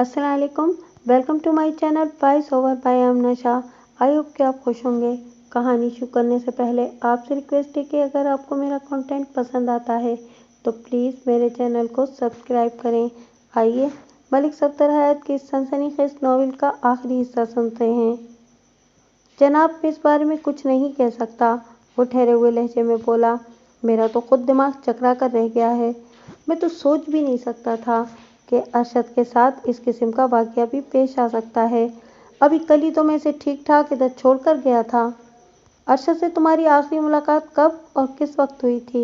अस्सलाम वालेकुम। Welcome to my channel voice over by Amna Shah. I hope कि आप खुश होंगे। कहानी शुरू करने से पहले आपसे रिक्वेस्ट है कि अगर आपको मेरा कंटेंट पसंद आता है तो प्लीज़ मेरे चैनल को सब्सक्राइब करें। आइए मलिक सफदर हयात की सनसनीखेज नॉवेल का आखिरी हिस्सा सुनते हैं। जनाब, मैं इस बारे में कुछ नहीं कह सकता, वो ठहरे हुए लहजे में बोला। मेरा तो खुद दिमाग चकरा कर रह गया है। मैं तो सोच भी नहीं सकता था कि अरशद के साथ इस किस्म का वाक़या भी पेश आ सकता है। अभी कल ही तो मैं इसे ठीक ठाक इधर छोड़ कर गया था। अरशद से तुम्हारी आखिरी मुलाकात कब और किस वक्त हुई थी?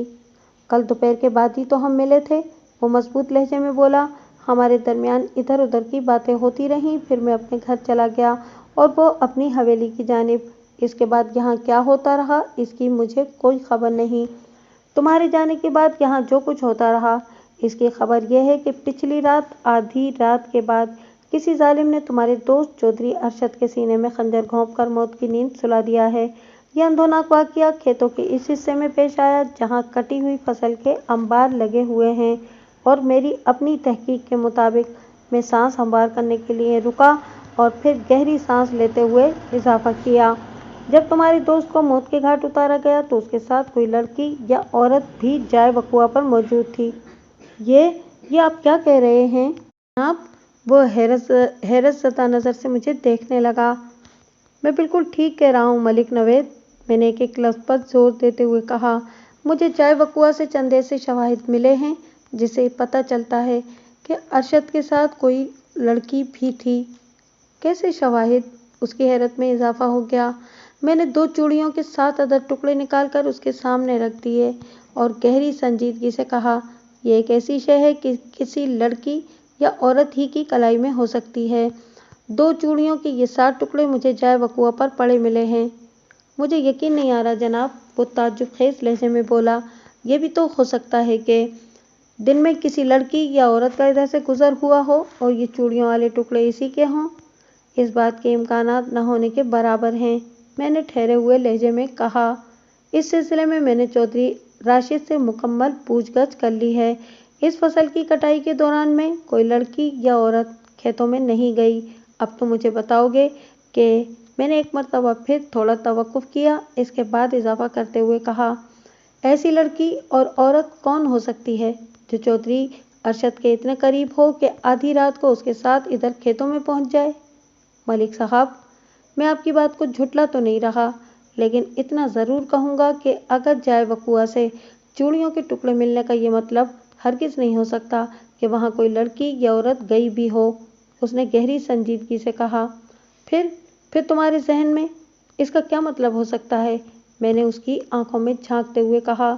कल दोपहर के बाद ही तो हम मिले थे, वो मजबूत लहजे में बोला। हमारे दरमियान इधर उधर की बातें होती रहीं, फिर मैं अपने घर चला गया और वो अपनी हवेली की जानिब। इसके बाद यहाँ क्या होता रहा इसकी मुझे कोई खबर नहीं। तुम्हारे जाने के बाद यहाँ जो कुछ होता रहा इसकी खबर यह है कि पिछली रात आधी रात के बाद किसी जालिम ने तुम्हारे दोस्त चौधरी अरशद के सीने में खंजर घोंप कर मौत की नींद सुला दिया है। यह अंधोनाक वाक़या खेतों के इस हिस्से में पेश आया जहाँ कटी हुई फसल के अंबार लगे हुए हैं और मेरी अपनी तहकीक के मुताबिक मैं सांस हमवार करने के लिए रुका और फिर गहरी सांस लेते हुए इजाफा किया। जब तुम्हारे दोस्त को मौत के घाट उतारा गया तो उसके साथ कोई लड़की या औरत भी जाए वकुआ पर मौजूद थी। ये आप क्या कह रहे हैं जनाब? वो हैरत ज़दा नज़र से मुझे देखने लगा। मैं बिल्कुल ठीक कह रहा हूँ मलिक नवेद, मैंने एक लफ्ज़ पर जोर देते हुए कहा। मुझे जाए वकुआ से चंद ऐसे शवाहिद मिले हैं जिससे पता चलता है कि अरशद के साथ कोई लड़की भी थी। कैसे शवाहिद? उसकी हैरत में इजाफा हो गया। मैंने 2 चूड़ियों के 7 अदद टुकड़े निकाल कर उसके सामने रख दिए और गहरी संजीदगी से कहा, यह एक ऐसी शय है कि किसी लड़की या औरत ही की कलाई में हो सकती है। 2 चूड़ियों के ये 7 टुकड़े मुझे जाए वकुआ पर पड़े मिले हैं। मुझे यकीन नहीं आ रहा जनाब, वो ताज्जुब खेज लहजे में बोला। यह भी तो हो सकता है कि दिन में किसी लड़की या औरत का इधर से गुजर हुआ हो और ये चूड़ियों वाले टुकड़े इसी के हों। इस बात के इम्कानात न होने के बराबर हैं, मैंने ठहरे हुए लहजे में कहा। इस सिलसिले में मैंने चौधरी राशिद से मुकम्मल पूछगछ कर ली है। इस फसल की कटाई के दौरान में कोई लड़की या औरत खेतों में नहीं गई। अब तो मुझे बताओगे कि मैंने एक मरतबा फिर थोड़ा तवक्कुफ किया, इसके बाद इजाफा करते हुए कहा, ऐसी लड़की और औरत कौन हो सकती है जो चौधरी अरशद के इतने करीब हो कि आधी रात को उसके साथ इधर खेतों में पहुंच जाए? मलिक साहब, मैं आपकी बात को झुटला तो नहीं रहा, लेकिन इतना ज़रूर कहूँगा कि अगर जाए वकुआ से चूड़ियों के टुकड़े मिलने का ये मतलब हरगिज़ नहीं हो सकता कि वहाँ कोई लड़की या औरत गई भी हो। उसने गहरी संजीदगी से कहा। फिर तुम्हारे जहन में इसका क्या मतलब हो सकता है? मैंने उसकी आंखों में झांकते हुए कहा।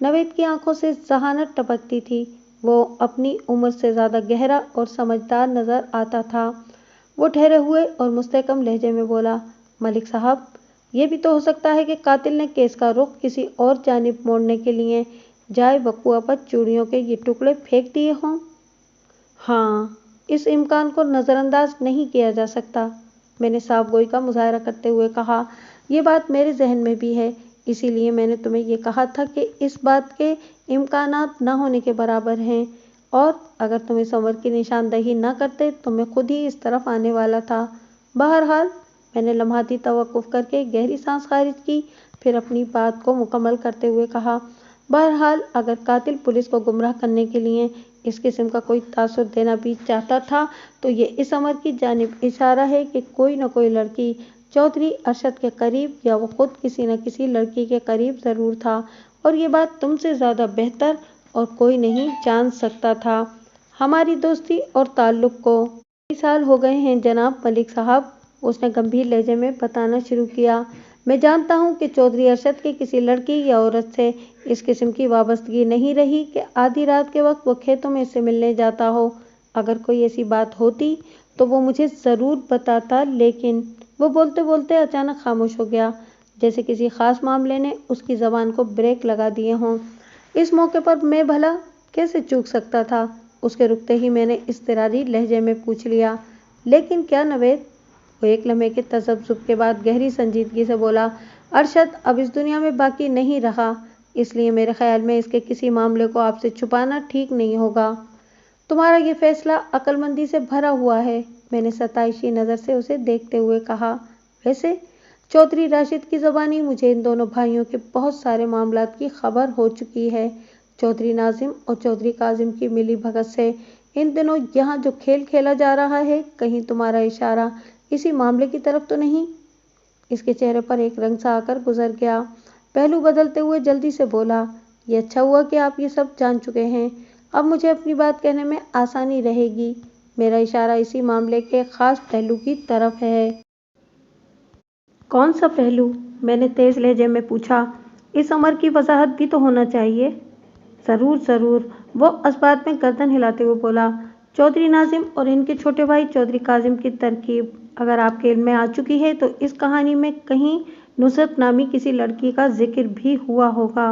नवेद की आंखों से जहानत टपकती थी। वो अपनी उम्र से ज़्यादा गहरा और समझदार नज़र आता था। वो ठहरे हुए और मुस्तहकम लहजे में बोला, मलिक साहब, यह भी तो हो सकता है कि कातिल ने केस का रुख किसी और जानिब मोड़ने के लिए जाए वकुआ पर चूड़ियों के ये टुकड़े फेंक दिए हों। हाँ, इस इम्कान को नज़रअंदाज नहीं किया जा सकता, मैंने साफ गोई का मुजाहरा करते हुए कहा। यह बात मेरे जहन में भी है, इसीलिए मैंने तुम्हें यह कहा था कि इस बात के इम्कानात न होने के बराबर हैं और अगर तुम इस उम्र की निशानदही न करते तो मैं खुद ही इस तरफ आने वाला था। बहरहाल, मैंने लम्हाती तवक्कुफ करके गहरी सांस खारिज की, फिर अपनी बात को मुकम्मल करते हुए कहा। बहरहाल, अगर कातिल पुलिस को गुमराह करने के लिए इस किस्म का कोई तासुर देना भी चाहता था तो ये इस अमर की जानिब इशारा है कि कोई न कोई लड़की चौधरी अरशद के करीब या वो खुद किसी न किसी लड़की के करीब ज़रूर था और ये बात तुमसे ज़्यादा बेहतर और कोई नहीं जान सकता था। हमारी दोस्ती और ताल्लुक़ को कई साल हो गए हैं जनाब मलिक साहब, उसने गंभीर लहजे में बताना शुरू किया। मैं जानता हूँ कि चौधरी अरशद की किसी लड़की या औरत से इस किस्म की वाबस्तगी नहीं रही कि आधी रात के वक्त वो खेतों में इससे मिलने जाता हो। अगर कोई ऐसी बात होती तो वो मुझे ज़रूर बताता, लेकिन वो बोलते बोलते अचानक खामोश हो गया, जैसे किसी ख़ास मामले ने उसकी ज़बान को ब्रेक लगा दिए हों। इस मौके पर मैं भला कैसे चूक सकता था? उसके रुकते ही मैंने इज़्तिरारी लहजे में पूछ लिया, लेकिन क्या नवेद? वो एक लम्हे के तज़ब्ज़ुब के बाद गहरी संजीदगी से बोला, अरशद अब इस दुनिया में बाकी नहीं रहा, इसलिए मेरे ख्याल में इसके किसी मामले को आपसे छुपाना ठीक नहीं होगा। तुम्हारा ये फैसला अक्लमंदी से भरा हुआ है, मैंने सताइशी नज़र से उसे देखते हुए कहा। वैसे चौधरी राशिद की ज़बानी मुझे इन दोनों भाइयों के बहुत सारे मामलात की खबर हो चुकी है। चौधरी नाजिम और चौधरी काजिम की मिली भगत से इन दिनों यहाँ जो खेल खेला जा रहा है, कहीं तुम्हारा इशारा इसी मामले की तरफ तो नहीं? इसके चेहरे पर एक रंग सा आकर गुजर गया। पहलू बदलते हुए जल्दी से बोला, ये अच्छा हुआ कि आप ये सब जान चुके हैं। अब मुझे अपनी बात कहने में आसानी रहेगी। मेरा इशारा इसी मामले के खास पहलू की तरफ है। कौन सा पहलू? मैंने तेज लहजे में पूछा। इस अमर की वजाहत भी तो होना चाहिए। ज़रूर ज़रूर, वो इस बात में गर्दन हिलाते हुए बोला। चौधरी नाजिम और इनके छोटे भाई चौधरी काजिम की तरकीब अगर आपके इल्म में आ चुकी है तो इस कहानी में कहीं नुसरत नामी किसी लड़की का जिक्र भी हुआ होगा।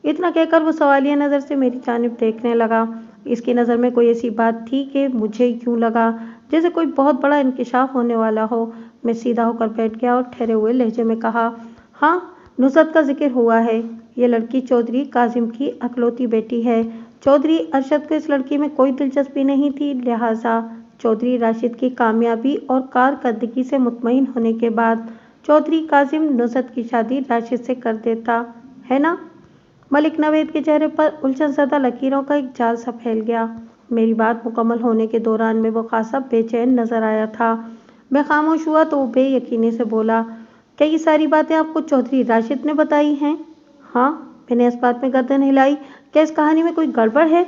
इतना कहकर वो सवालिया नज़र से मेरी जानिब देखने लगा। इसकी नज़र में कोई ऐसी बात थी कि मुझे यूँ लगा जैसे कोई बहुत बड़ा इंकिशाफ होने वाला हो। मैं सीधा होकर बैठ गया और ठहरे हुए लहजे में कहा, हाँ, नुसरत का जिक्र हुआ है। ये लड़की चौधरी काजिम की अकलौती बेटी है। चौधरी अरशद को इस लड़की में कोई दिलचस्पी नहीं थी, लिहाजा चौधरी राशिद की कामयाबी और कारकर्दगी से मुतमईन होने के बाद चौधरी काजिम नुसरत की शादी राशिद से कर देता, है ना? मलिक नवेद के चेहरे पर उलझन ज़दा लकीरों का एक जाल सा फैल गया। मेरी बात मुकम्मल होने के दौरान में वो खासा बेचैन नजर आया था। मैं खामोश हुआ तो वो बेयकीनी से बोला, क्या ये सारी बातें आपको चौधरी राशिद ने बताई हैं? हाँ, मैंने इस बात में गर्दन हिलाई। क्या इस कहानी में कोई गड़बड़ है?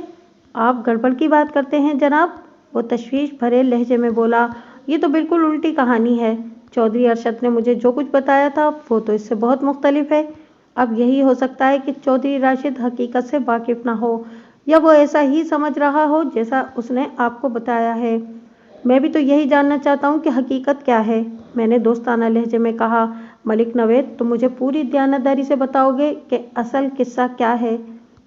आप गड़बड़ की बात करते हैं जनाब, वो तशवीश भरे लहजे में बोला। ये तो बिल्कुल उल्टी कहानी है। चौधरी अरशद ने मुझे जो कुछ बताया था वो तो इससे बहुत मुख्तलिफ है। अब यही हो सकता है कि चौधरी राशिद हकीकत से वाकिफ ना हो या वो ऐसा ही समझ रहा हो जैसा उसने आपको बताया है। मैं भी तो यही जानना चाहता हूँ कि हकीकत क्या है, मैंने दोस्ताना लहजे में कहा। मलिक नवेद, तुम मुझे पूरी दयानतदारी से बताओगे कि असल किस्सा क्या है?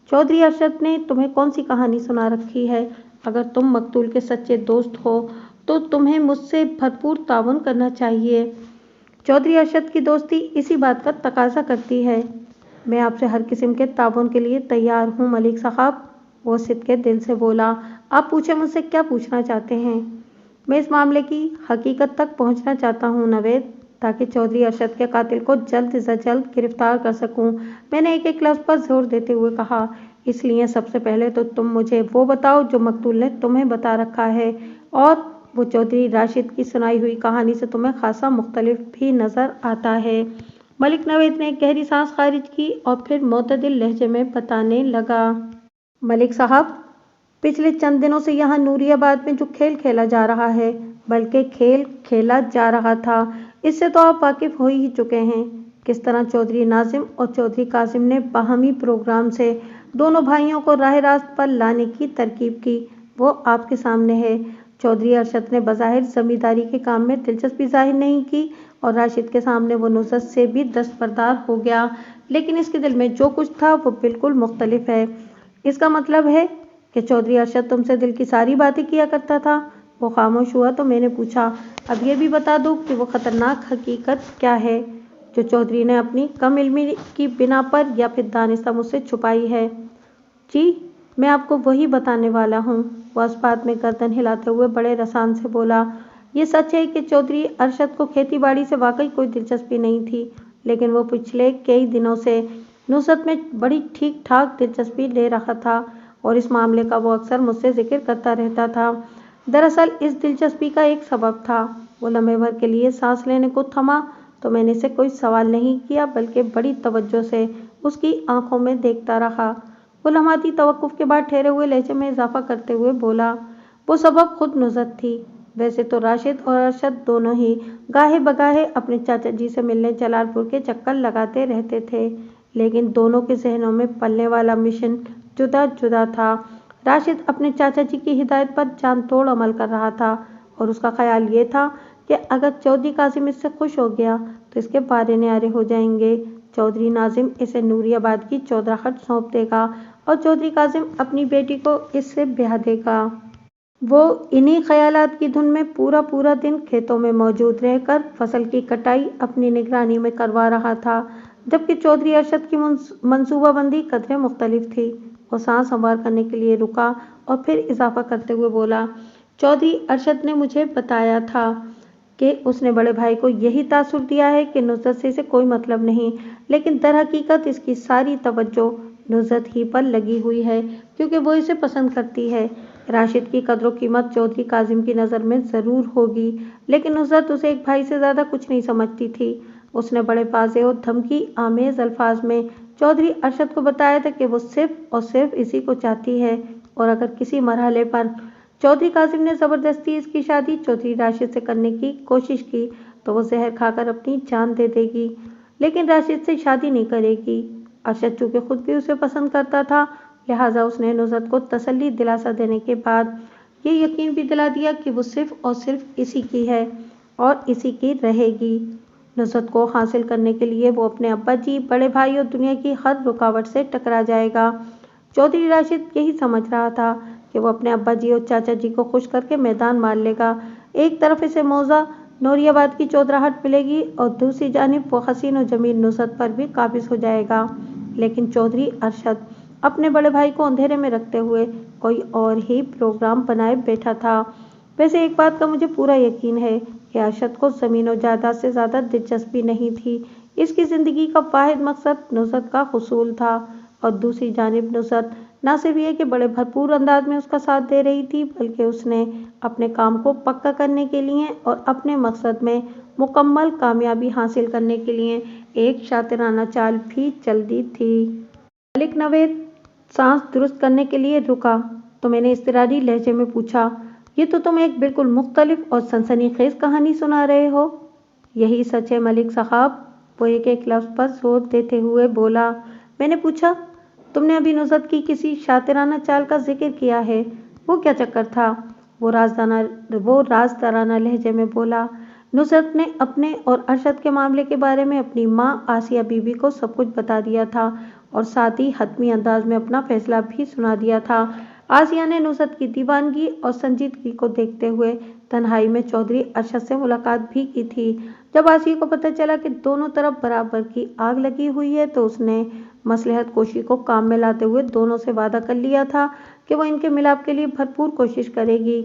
चौधरी अरशद ने तुम्हें कौन सी कहानी सुना रखी है? अगर तुम मकतूल के सच्चे दोस्त हो तो तुम्हें मुझसे भरपूर ताउन करना चाहिए। चौधरी अरशद की दोस्ती इसी बात का तकाजा करती है। मैं आपसे हर किस्म के ताउन के लिए तैयार हूँ मलिक साहब, वो सिदके दिल से बोला। आप पूछे मुझसे क्या पूछना चाहते हैं? मैं इस मामले की हकीकत तक पहुँचना चाहता हूँ नवेद, ताकि चौधरी अरशद के कातिल को जल्द से जल्द गिरफ्तार कर सकूँ, मैंने एक एक लफ्ज़ पर जोर देते हुए कहा। इसलिए सबसे पहले तो तुम मुझे वो बताओ जो मकतूल ने तुम्हें बता रखा है, और वो चौधरी राशिद की सुनाई हुई कहानी से तुम्हें खासा मुख्तलिफ भी नज़र आता है। मलिक नवेद ने एक गहरी सांस खारिज की और फिर मोतदिल लहजे में बताने लगा। मलिक साहब, पिछले चंद दिनों से यहाँ नूरियाबाद में जो खेल खेला जा रहा है, बल्कि खेल खेला जा रहा था, इससे तो आप वाकिफ हो ही चुके हैं। किस तरह चौधरी नाजिम और चौधरी कासिम ने बाहमी प्रोग्राम से दोनों भाइयों को राह रास्त पर लाने की तरकीब की, वो आपके सामने है। चौधरी अरशद ने बज़ाहिर जमींदारी के काम में दिलचस्पी जाहिर नहीं की और राशिद के सामने वो नुसरत से भी दस्तबरदार हो गया, लेकिन इसके दिल में जो कुछ था वो बिल्कुल मुख्तलिफ है। इसका मतलब है कि चौधरी अरशद तुमसे दिल की सारी बातें किया करता था? वो खामोश हुआ तो मैंने पूछा, अब ये भी बता दो कि वो ख़तरनाक हकीकत क्या है जो चौधरी ने अपनी कम इल्मी की बिना पर या फिर दानिस्ता मुझसे छुपाई है? जी, मैं आपको वही बताने वाला हूँ, वो इस बात में गर्दन हिलाते हुए बड़े रसान से बोला। ये सच है कि चौधरी अरशद को खेती बाड़ी से वाकई कोई दिलचस्पी नहीं थी, लेकिन वो पिछले कई दिनों से नुसरत में बड़ी ठीक ठाक दिलचस्पी ले रहा था और इस मामले का वो अक्सर मुझसे जिक्र करता रहता था। दरअसल इस दिलचस्पी का एक सबब था। वो लम्हे भर के लिए सांस लेने को थमा तो मैंने इसे कोई सवाल नहीं किया, बल्कि बड़ी तवज्जो से उसकी आंखों में देखता रहा। वो लम्हाती तवक्कुफ के बाद ठहरे हुए लहजे में इजाफा करते हुए बोला, वो सबब खुद नुसरत थी। वैसे तो राशिद और अरशद दोनों ही गाहे बगाहे अपने चाचा जी से मिलने जलालपुर के चक्कर लगाते रहते थे, लेकिन दोनों के जहनों में पलने वाला मिशन जुदा जुदा था। राशिद अपने चाचा जी की हिदायत पर जान तोड़ अमल कर रहा था और उसका ख्याल ये था कि अगर चौधरी कासिम इससे खुश हो गया तो इसके बारे न्यारे हो जाएंगे। चौधरी नाजिम इसे नूरियाबाद की चौधराहट सौंप देगा और चौधरी कासिम अपनी बेटी को इससे ब्याह देगा। वो इन्हीं ख्यालात की धुन में पूरा पूरा दिन खेतों में मौजूद रहकर फसल की कटाई अपनी निगरानी में करवा रहा था, जबकि चौधरी अरशद की मंसूबाबंदी कदरे मुख्तलिफ थी। वो सांस संवार करने के लिए रुका और फिर इजाफा करते हुए बोला, चौधरी अरशद ने मुझे बताया था कि उसने बड़े भाई को यही तासुर दिया है कि नुसरत से इसे कोई मतलब नहीं, लेकिन दरहकीकत इसकी सारी तवज्जो नुसरत ही पर लगी हुई है क्योंकि वो इसे पसंद करती है। राशिद की कदर कीमत चौधरी काजिम की नज़र में ज़रूर होगी, लेकिन नुसरत उसे एक भाई से ज़्यादा कुछ नहीं समझती थी। उसने बड़े वाज़ेह और धमकी आमेज़ अल्फाज में चौधरी अरशद को बताया था कि वो सिर्फ और सिर्फ इसी को चाहती है, और अगर किसी मरहले पर चौधरी काजिम ने ज़बरदस्ती इसकी शादी चौधरी राशिद से करने की कोशिश की तो वो जहर खाकर अपनी जान दे देगी, लेकिन राशिद से शादी नहीं करेगी। अरशद चूँकि खुद भी उसे पसंद करता था, लिहाजा उसने नुसरत को तसल्ली दिलासा देने के बाद ये यकीन भी दिला दिया कि वो सिर्फ और सिर्फ इसी की है और इसी की रहेगी। नुसरत को हासिल करने के लिए वो अपने अब्बा जी, बड़े भाई और दुनिया की हर रुकावट से टकरा जाएगा। चौधरी राशिद यही समझ रहा था कि वो अपने अब्बा जी और चाचा जी को खुश करके मैदान मार लेगा। एक तरफ इसे मौजा नौरियाबाद की चौधराहट मिलेगी और दूसरी जानिब वो हसीन और जमील नुसरत पर भी काबिज हो जाएगा। लेकिन चौधरी अरशद अपने बड़े भाई को अंधेरे में रखते हुए कोई और ही प्रोग्राम बनाए बैठा था। वैसे एक बात का मुझे पूरा यकीन है कि अरशद को ज़मीन और जायदाद से ज़्यादा दिलचस्पी नहीं थी। इसकी ज़िंदगी का वाहिद मकसद नुसरत का हुसूल था, और दूसरी जानिब नुसरत न सिर्फ ये कि बड़े भरपूर अंदाज में उसका साथ दे रही थी, बल्कि उसने अपने काम को पक्का करने के लिए और अपने मकसद में मुकम्मल कामयाबी हासिल करने के लिए एक शातिराना चाल भी चल दी थी। मलिक नवेद सांस दुरुस्त करने के लिए रुका तो मैंने इज़्तिरारी लहजे में पूछा, ये तो तुम एक बिल्कुल मुख्तलिफ और सनसनीखेज कहानी सुना रहे हो। यही सच है मलिक साहब, वो एक एक लफ्ज़ पर जोर देते हुए बोला। मैंने पूछा, तुमने अभी नुसरत की किसी शातिराना चाल का जिक्र किया है, वो क्या चक्कर था? वो राजदाराना लहजे में बोला। नुसरत ने अपने और अरशद के मामले के बारे में अपनी माँ आसिया बीबी को सब कुछ बता दिया था और साथ ही हतमी अंदाज में अपना फैसला भी सुना दिया था। आसिया ने नुसरत की दीवानगी और संजीदगी को देखते हुए तन्हाई में चौधरी अरशद से मुलाकात भी की थी। जब आसिया को पता चला कि दोनों तरफ बराबर की आग लगी हुई है तो उसने मसलहत कोशी को काम में लाते हुए दोनों से वादा कर लिया था कि वो इनके मिलाप के लिए भरपूर कोशिश करेगी।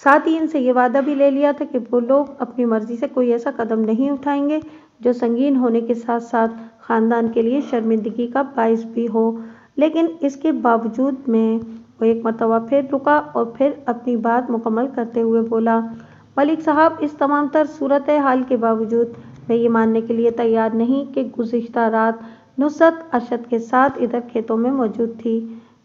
साथ ही इनसे ये वादा भी ले लिया था कि वो लोग अपनी मर्जी से कोई ऐसा कदम नहीं उठाएंगे जो संगीन होने के साथ साथ ख़ानदान के लिए शर्मिंदगी का बाइस भी हो। लेकिन इसके बावजूद में वो एक मरतबा फिर रुका और फिर अपनी बात मुकम्मल करते हुए बोला, मलिक साहब, इस तमाम तर सूरत हाल के बावजूद मैं ये मानने के लिए तैयार नहीं कि गुज़िश्ता रात नुसरत अरशद के साथ इधर खेतों में मौजूद थी।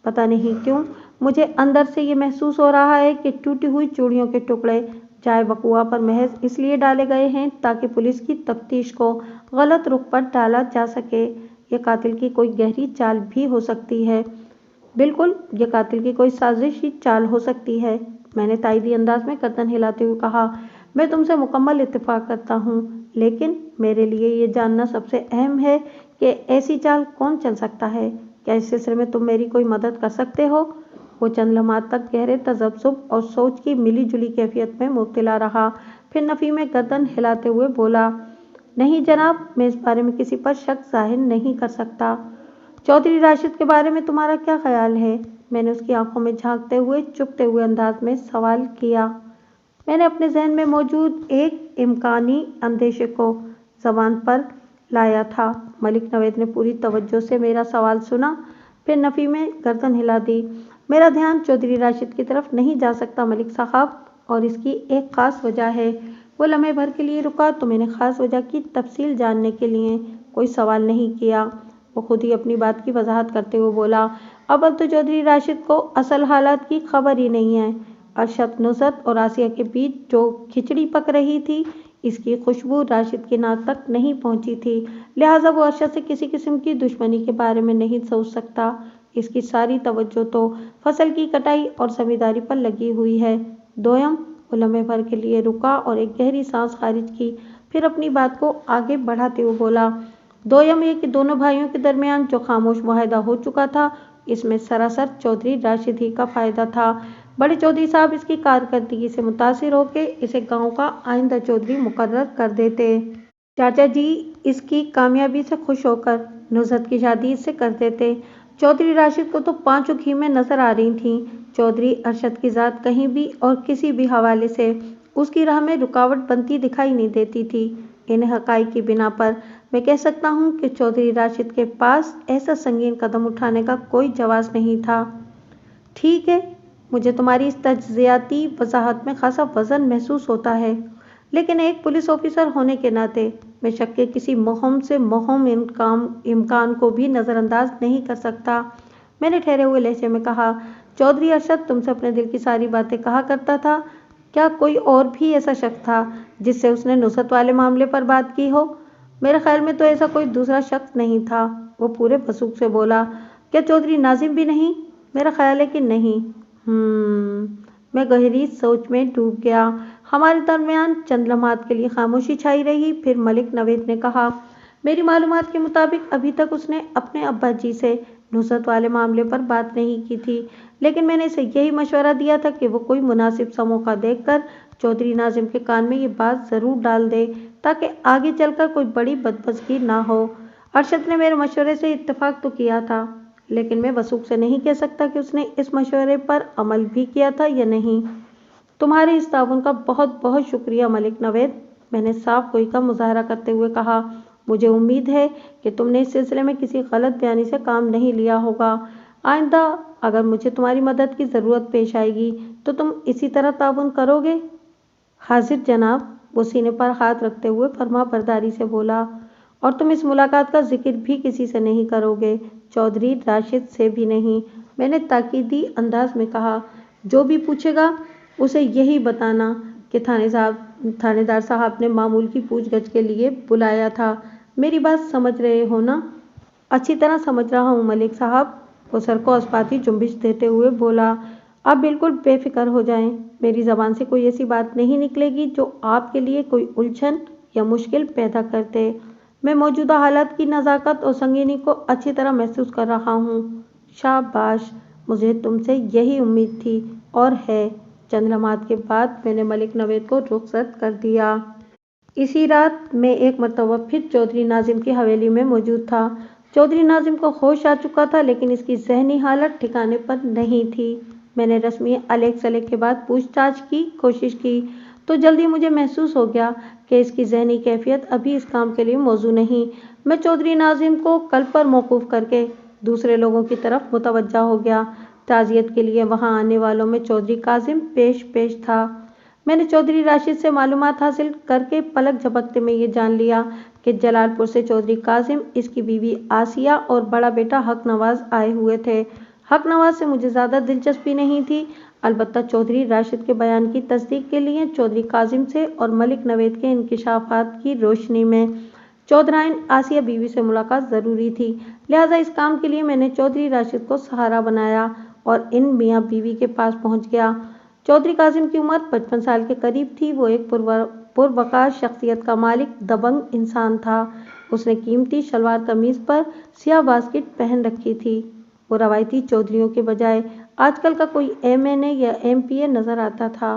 पता नहीं क्यों मुझे अंदर से ये महसूस हो रहा है कि टूटी हुई चूड़ियों के टुकड़े जाए वक़ुआ पर महज इसलिए डाले गए हैं ताकि पुलिस की तफ्तीश को गलत रुख पर डाला जा सके। ये कातिल की कोई गहरी चाल भी हो सकती है। बिल्कुल, ये कातिल की कोई साजिशी चाल हो सकती है। मैंने ताइदी अंदाज में गर्दन हिलाते हुए कहा, मैं तुमसे मुकम्मल इत्तेफाक करता हूँ, लेकिन मेरे लिए ये जानना सबसे अहम है कि ऐसी चाल कौन चल सकता है। क्या इस सिलसिले में तुम मेरी कोई मदद कर सकते हो? वो चंद लम्हात तक गहरे तजब्जुब और सोच की मिली जुली कैफियत में मुब्तला रहा, फिर नफ़ी में गर्दन हिलाते हुए बोला, नहीं जनाब, मैं इस बारे में किसी पर शक जाहिर नहीं कर सकता। चौधरी राशिद के बारे में तुम्हारा क्या ख्याल है? मैंने उसकी आंखों में झांकते हुए चुभते हुए अंदाज में सवाल किया। मैंने अपने जहन में मौजूद एक इम्कानी अंदेशे को ज़बान पर लाया था। मलिक नवेद ने पूरी तवज्जो से मेरा सवाल सुना, फिर नफ़ी में गर्दन हिला दी। मेरा ध्यान चौधरी राशिद की तरफ नहीं जा सकता मलिक साहब, और इसकी एक ख़ास वजह है। वो लम्हे भर के लिए रुका तो मैंने ख़ास वजह की तफसील जानने के लिए कोई सवाल नहीं किया। वो खुद ही अपनी बात की वजाहत करते हुए बोला, अव्वल तो चौधरी राशिद को असल हालात की खबर ही नहीं है। अरशद, नुसरत और आसिया के बीच जो खिचड़ी पक रही थी, इसकी खुशबू राशिद की नाक तक नहीं पहुंची थी, लिहाजा वो अरशद से किसी किस्म की दुश्मनी के बारे में नहीं सोच सकता। इसकी सारी तवज्जो तो फसल की कटाई और ज़मींदारी पर लगी हुई है। दोयम, वो लम्हे भर के लिए रुका और एक गहरी सांस खारिज की, फिर अपनी बात को आगे बढ़ाते हुए बोला, दोयम ये कि दोनों भाइयों के दरमियान जो खामोश मुआहदा हो चुका था, इसमें सरासर चौधरी राशिद ही का फ़ायदा था। बड़े चौधरी साहब इसकी कारकर्दगी से मुतासिर होकर इसे गांव का आइंदा चौधरी मुकर्रर कर देते। चाचा जी इसकी कामयाबी से खुश होकर नुसरत की शादी इससे कर देते। चौधरी राशिद को तो पांचों घी में नजर आ रही थीं। चौधरी अरशद की जात कहीं भी और किसी भी हवाले से उसकी राह में रुकावट बनती दिखाई नहीं देती थी। इन हकाइक की बिना पर मैं कह सकता हूँ कि चौधरी राशिद के पास ऐसा संगीन कदम उठाने का कोई जवाब नहीं था। ठीक है, मुझे तुम्हारी इस तज्जियाती वजाहत में खासा वजन महसूस होता है, लेकिन एक पुलिस ऑफिसर होने के नाते मैं शक के किसी मुहिम से मुहिम इम्कान को भी नज़रअंदाज नहीं कर सकता। मैंने ठहरे हुए लहजे में कहा, चौधरी अरशद तुमसे अपने दिल की सारी बातें कहा करता था। क्या कोई और भी ऐसा शख्स था जिससे उसने नुसरत वाले मामले पर बात की हो? मेरे ख्याल में तो ऐसा कोई दूसरा शख्स नहीं था। वो पूरे वसूख से बोला, क्या चौधरी नाजिम भी नहीं? मेरा ख्याल है कि नहीं। मैं गहरी सोच में डूब गया। हमारे दरमियान चंद लम्हात के लिए खामोशी छाई रही। फिर मलिक नवेद ने कहा, मेरी मालूमात के मुताबिक अभी तक उसने अपने अब्बा जी से नुसरत वाले मामले पर बात नहीं की थी, लेकिन मैंने इसे यही मशवरा दिया था कि वो कोई मुनासिब सा मौका देखकर चौधरी नाजिम के कान में ये बात ज़रूर डाल दे, ताकि आगे चलकर कोई बड़ी बदमज़गी ना हो। अरशद ने मेरे मशवरे से इत्तेफाक तो किया था, लेकिन मैं वसूख से नहीं कह सकता कि उसने इस मशवरे पर अमल भी किया था या नहीं। तुम्हारे इस ताउन का बहुत बहुत शुक्रिया मलिक नवेद, मैंने साफ गोई का मुजाहरा करते हुए कहा। मुझे उम्मीद है कि तुमने इस सिलसिले में किसी गलत बयानी से काम नहीं लिया होगा। आइंदा अगर मुझे तुम्हारी मदद की ज़रूरत पेश आएगी तो तुम इसी तरह ताउन करोगे? हाजिर जनाब, वो सीने पर हाथ रखते हुए फरमा बरदारी से बोला। और तुम इस मुलाकात का जिक्र भी किसी से नहीं करोगे? चौधरी राशिद से भी नहीं, मैंने ताकीदी अंदाज में कहा। जो भी पूछेगा उसे यही बताना कि थानेदार साहब ने मामूल की पूछगछ के लिए बुलाया था। मेरी बात समझ रहे हो ना? अच्छी तरह समझ रहा हूँ मलिक साहब, वो सर को अस्पाती जुम्बिश देते हुए बोला। आप बिल्कुल बेफिक्र हो जाएं, मेरी ज़बान से कोई ऐसी बात नहीं निकलेगी जो आपके लिए कोई उलझन या मुश्किल पैदा कर दे। मैं मौजूदा हालात की नज़ाकत और संगीनी को अच्छी तरह महसूस कर रहा हूँ। शाबाश, मुझे तुमसे यही उम्मीद थी और है। चंद लम्हात के बाद मैंने मलिक नवेद को रुखसत कर दिया। इसी रात मैं एक मरतबा फिर चौधरी नाजिम की हवेली में मौजूद था। चौधरी नाजिम को होश आ चुका था, लेकिन इसकी जहनी हालत ठिकाने पर नहीं थी। मैंने रस्मी अलेख सलेख के बाद पूछताछ की कोशिश की तो जल्दी मुझे महसूस हो गया कि इसकी जहनी कैफियत अभी इस काम के लिए मौजू नहीं। मैं चौधरी नाजिम को कल पर मौकूफ़ करके दूसरे लोगों की तरफ मुतवज्जा हो गया। ताज़ियत के लिए वहाँ आने वालों में चौधरी काजिम पेश था। मैंने चौधरी राशिद से मालूमात हासिल करके पलक झपकते में ये जान लिया कि जलालपुर से चौधरी काजिम, इसकी बीवी आसिया और बड़ा बेटा हक नवाज आए हुए थे। हक नवाज से मुझे ज़्यादा दिलचस्पी नहीं थी, अलबत्ता चौधरी राशिद के बयान की तस्दीक के लिए चौधरी काजिम से और मलिक नवेद के इंकिशाफात की रोशनी में चौधराइन आसिया बीवी से मुलाकात ज़रूरी थी। लिहाजा इस काम के लिए मैंने चौधरी राशिद को सहारा बनाया और इन मियाँ बीवी के पास पहुँच गया। चौधरी काजिम की उम्र 55 साल के करीब थी। वो एक पुरवकार शख्सियत का मालिक दबंग इंसान था। उसने कीमती शलवार कमीज पर सियाह बास्केट पहन रखी थी। वो रवायती चौधरियों के बजाय आजकल का कोई MNA या MPA नजर आता था।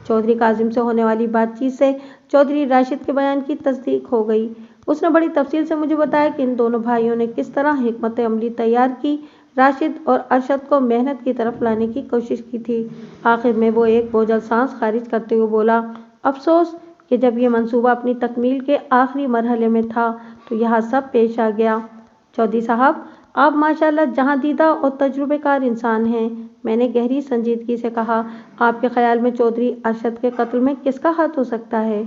चौधरी काजिम से होने वाली बातचीत से चौधरी राशिद के बयान की तस्दीक हो गई। उसने बड़ी तफसील से मुझे बताया कि इन दोनों भाइयों ने किस तरह हिकमत अमली तैयार की, राशिद और अरशद को मेहनत की तरफ लाने की कोशिश की थी। आखिर में वो एक बोझल सांस खारिज करते हुए बोला, अफसोस कि जब ये मंसूबा अपनी तकमील के आखिरी मरहले में था तो यह सब पेश आ गया। चौधरी साहब, आप माशाल्लाह जहां दीदा और तजुर्बेकार इंसान हैं, मैंने गहरी संजीदगी से कहा। आपके ख्याल में चौधरी अरशद के कत्ल में किसका हाथ हो सकता है?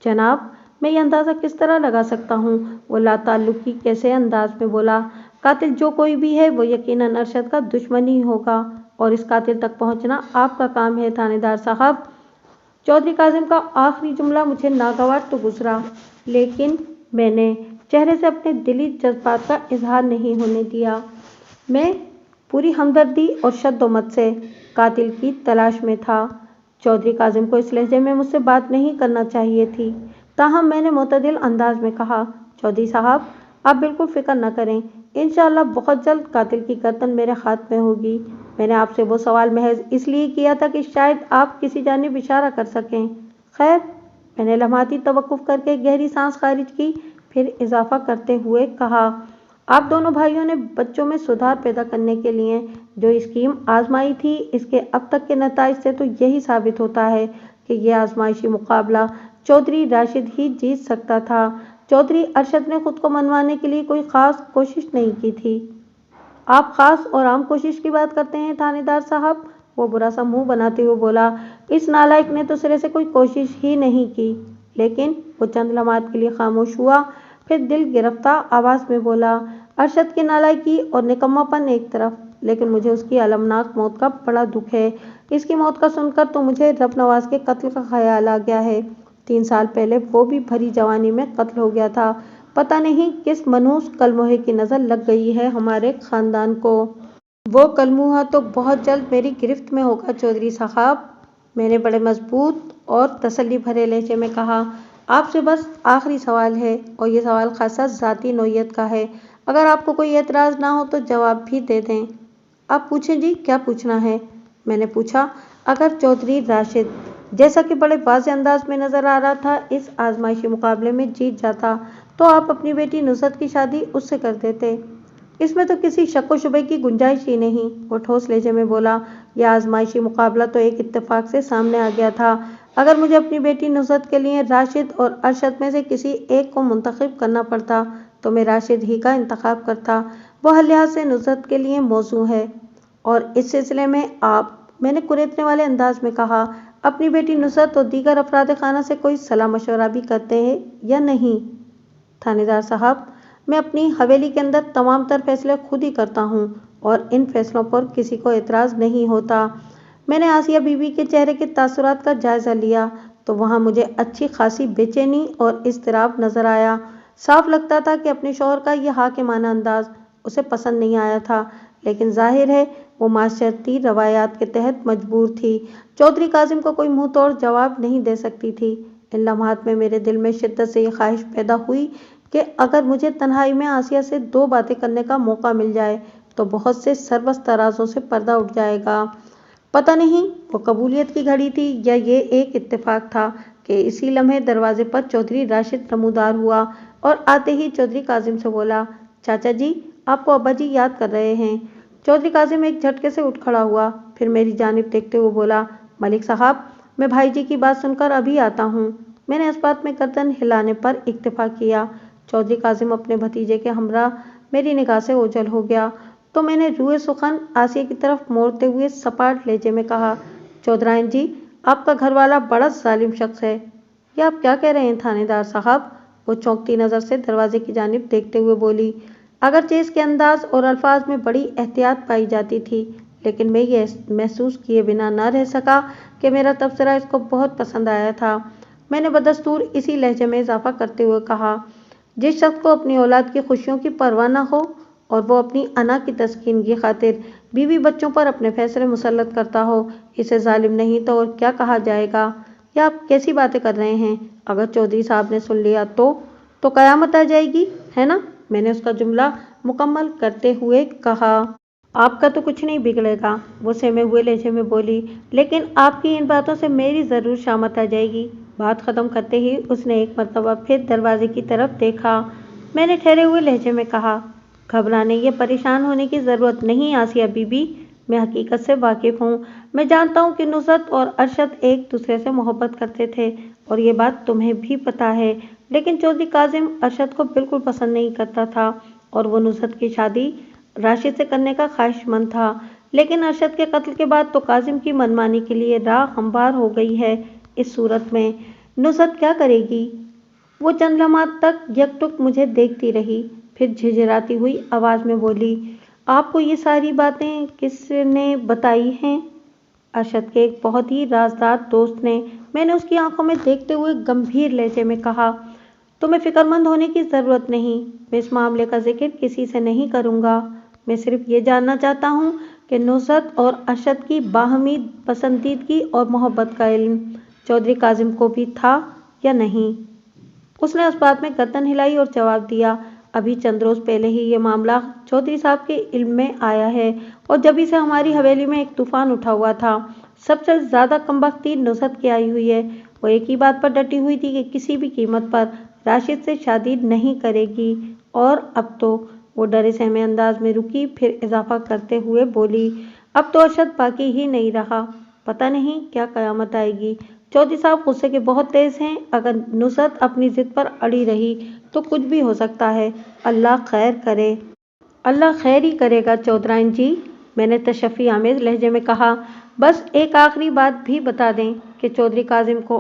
जनाब, मैं ये अंदाज़ा किस तरह लगा सकता हूँ? वो लाताल्लुकी कैसे अंदाज में बोला। कातिल जो कोई भी है वो यकीनन अरशद का दुश्मन ही होगा और इस कातिल तक पहुँचना आपका काम है थानेदार साहब। चौधरी काजिम का आखिरी जुमला मुझे नागवार तो गुजरा, लेकिन मैंने चेहरे से अपने दिली जज्बात का इजहार नहीं होने दिया। मैं पूरी हमदर्दी और शद्दोमत से कातिल की तलाश में था। चौधरी काजिम को इस लहजे में मुझसे बात नहीं करना चाहिए थी, ताहम मैंने मुतदिल अंदाज में कहा, चौधरी साहब, आप बिल्कुल फिक्र न करें, इंशाअल्लाह बहुत जल्द कातिल की गर्दन मेरे हाथ में होगी। मैंने आपसे वो सवाल महज इसलिए किया था कि शायद आप किसी जानिब इशारा कर सकें। खैर, मैंने लम्हाती तवक्कुफ करके गहरी सांस खारिज की, फिर इजाफा करते हुए कहा, आप दोनों भाइयों ने बच्चों में सुधार पैदा करने के लिए जो स्कीम आजमाई थी, इसके अब तक के नताइज से तो यही साबित होता है कि यह आजमाइशी मुकाबला चौधरी राशिद ही जीत सकता था। चौधरी अरशद ने खुद को मनवाने के लिए कोई खास कोशिश नहीं की थी। आप खास और आम कोशिश की बात करते हैं थानेदार साहब, वो बुरा सा मुंह बनाते हुए बोला। इस नालायक ने तो सिरे से कोई कोशिश ही नहीं की। लेकिन वो चंद लम्हात के लिए खामोश हुआ, फिर दिल गिरफ्तार आवाज में बोला, अरशद की नालायकी और निकम्मापन एक तरफ, लेकिन मुझे उसकी अलमनाक मौत का बड़ा दुख है। इसकी मौत का सुनकर तो मुझे रब नवाज के कत्ल का ख्याल आ गया है। 3 साल पहले वो भी भरी जवानी में कत्ल हो गया था। पता नहीं किस मनहूस कलमोहे की नजर लग गई है हमारे खानदान को। वो कलमुहा तो बहुत जल्द मेरी गिरफ्त में होगा चौधरी साहब, मैंने बड़े मजबूत और तसल्ली भरे लहजे में कहा। आपसे बस आखिरी सवाल है, और ये सवाल खासा ज़ाती नौयत का है। अगर आपको कोई एतराज़ ना हो तो जवाब भी दे दें। आप पूछें जी, क्या पूछना है? मैंने पूछा। अगर चौधरी राशिद, जैसा कि बड़े वाज़े अंदाज में नज़र आ रहा था, इस आजमाइशी मुकाबले में जीत जाता तो आप अपनी बेटी नुसरत की शादी उससे कर देते। इसमें तो किसी शक व शुबे की गुंजाइश ही नहीं, वो ठोस लहजे में बोला। यह आजमाइशी मुकाबला तो एक इत्तेफाक से सामने आ गया था। अगर मुझे अपनी बेटी नुसरत के लिए राशिद और अरशद में से किसी एक को मुंतखब करना पड़ता तो मैं राशिद ही का इंतखाब करता। वो हर लिहाज से नुसरत के लिए मौजू है। और इस सिलसिले में आप, मैंने कुरेदने वाले अंदाज में कहा, अपनी बेटी नुसरत और दीगर अफराद खाना से कोई सलाह मशवरा भी करते हैं या नहीं? थानेदार साहब, मैं अपनी हवेली के अंदर तमाम तर फैसले खुद ही करता हूँ और इन फैसलों पर किसी को एतराज़ नहीं होता। मैंने आसिया बीबी के चेहरे के तासुरात का जायज़ा लिया तो वहाँ मुझे अच्छी खासी बेचैनी और इज़्तिराब नज़र आया। साफ लगता था कि अपने शौहर का यह हाकिमाना अंदाज उसे पसंद नहीं आया था, लेकिन जाहिर है वो माशरती रवायात के तहत मजबूर थी। चौधरी काजिम को कोई मुंह तोड़ जवाब नहीं दे सकती थी। इन लम्हात में मेरे दिल में शिद्दत से ये ख्वाहिश पैदा हुई कि अगर मुझे तन्हाई में आसिया से 2 बातें करने का मौका मिल जाए तो बहुत से सरबस तराजों से पर्दा उठ जाएगा। पता नहीं वो कबूलियत की घड़ी थी या ये एक इत्तेफाक था कि इसी लम्हे दरवाजे पर चौधरी राशिद नमूदार हुआ और आते ही चौधरी काजिम से बोला, चाचा जी, आपको अब्बा जी याद कर रहे हैं। चौधरी काजिम एक झटके से उठ खड़ा हुआ, फिर मेरी जानिब देखते हुए बोला, मलिक साहब, मैं भाई जी की बात सुनकर अभी आता हूँ। मैंने इस बात में गर्दन हिलाने पर इक्तफा किया। चौधरी काजिम अपने भतीजे के हमरा मेरी निगाह से ओझल हो गया तो मैंने रूए सुखन आसिया की तरफ मोड़ते हुए सपाट लहजे में कहा, चौधराइन जी, आपका घरवाला बड़ा जालिम शख्स है। ये आप क्या कह रहे हैं थानेदार साहब? वो चौंकती नज़र से दरवाजे की जानिब देखते हुए बोली। अगरचे इसके अंदाज और अल्फाज में बड़ी एहतियात पाई जाती थी, लेकिन मैं ये महसूस किए बिना न रह सका कि मेरा तबसरा इसको बहुत पसंद आया था। मैंने बदस्तूर इसी लहजे में इजाफा करते हुए कहा, जिस शख्स को अपनी औलाद की खुशियों की परवाह न हो और वो अपनी अना की तस्कीन की खातिर बीवी बच्चों पर अपने फैसले मुसल्लत करता हो, इसे जालिम नहीं तो और क्या कहा जाएगा? या आप कैसी बातें कर रहे हैं? अगर चौधरी साहब ने सुन लिया तो कयामत आ जाएगी, है ना? मैंने उसका जुमला मुकम्मल करते हुए कहा। आपका तो कुछ नहीं बिगड़ेगा, वो सहमे हुए लहजे में बोली, लेकिन आपकी इन बातों से मेरी ज़रूर शामत आ जाएगी। बात ख़त्म करते ही उसने एक मरतबा फिर दरवाजे की तरफ देखा। मैंने ठहरे हुए लहजे में कहा, घबराने या परेशान होने की ज़रूरत नहीं आसिया बीबी, मैं हकीकत से वाकिफ़ हूँ। मैं जानता हूँ कि नुसरत और अरशद एक दूसरे से मोहब्बत करते थे और ये बात तुम्हें भी पता है, लेकिन चौधरी काजिम अरशद को बिल्कुल पसंद नहीं करता था और वो नुसरत की शादी राशिद से करने का ख्वाहिशमंद था। लेकिन अरशद के कत्ल के बाद तो काजिम की मनमानी के लिए राह हमवार हो गई है। इस सूरत में नुसरत क्या करेगी? वो चंद लम्हात तक यकटुक मुझे देखती रही, फिर झिझराती हुई आवाज़ में बोली, आपको ये सारी बातें किसने बताई हैं? अरशद के एक बहुत ही राजदार दोस्त ने। मैंने उसकी आंखों में देखते हुए गंभीर लहजे में कहा, तुम्हें फिक्रमंद होने की ज़रूरत नहीं, मैं इस मामले का जिक्र किसी से नहीं करूँगा। मैं सिर्फ ये जानना चाहता हूँ कि नुसरत और अरशद की बाहमी पसंदीदगी और मोहब्बत का इल्म चौधरी काजिम को भी था या नहीं? उसने उस बात में गर्दन हिलाई और जवाब दिया, अभी चंद रोज़ पहले ही ये मामला चौधरी साहब के इल्म में आया है और जभी से हमारी हवेली में एक तूफान उठा हुआ था। सबसे ज़्यादा कमबख्ती नुसरत की आई हुई है। वो एक ही बात पर डटी हुई थी कि किसी भी कीमत पर राशिद से शादी नहीं करेगी और अब तो वो डरे सहमे अंदाज में रुकी, फिर इजाफा करते हुए बोली, अब तो अरशद बाकी ही नहीं रहा, पता नहीं क्या कयामत आएगी। चौधरी साहब गुस्से के बहुत तेज हैं, अगर नुसरत अपनी जिद पर अड़ी रही तो कुछ भी हो सकता है। अल्लाह खैर करे। अल्लाह खैर ही करेगा चौधराइन जी, मैंने तशफ़ी आमेज लहजे में कहा। बस एक आखिरी बात भी बता दें कि चौधरी काजिम को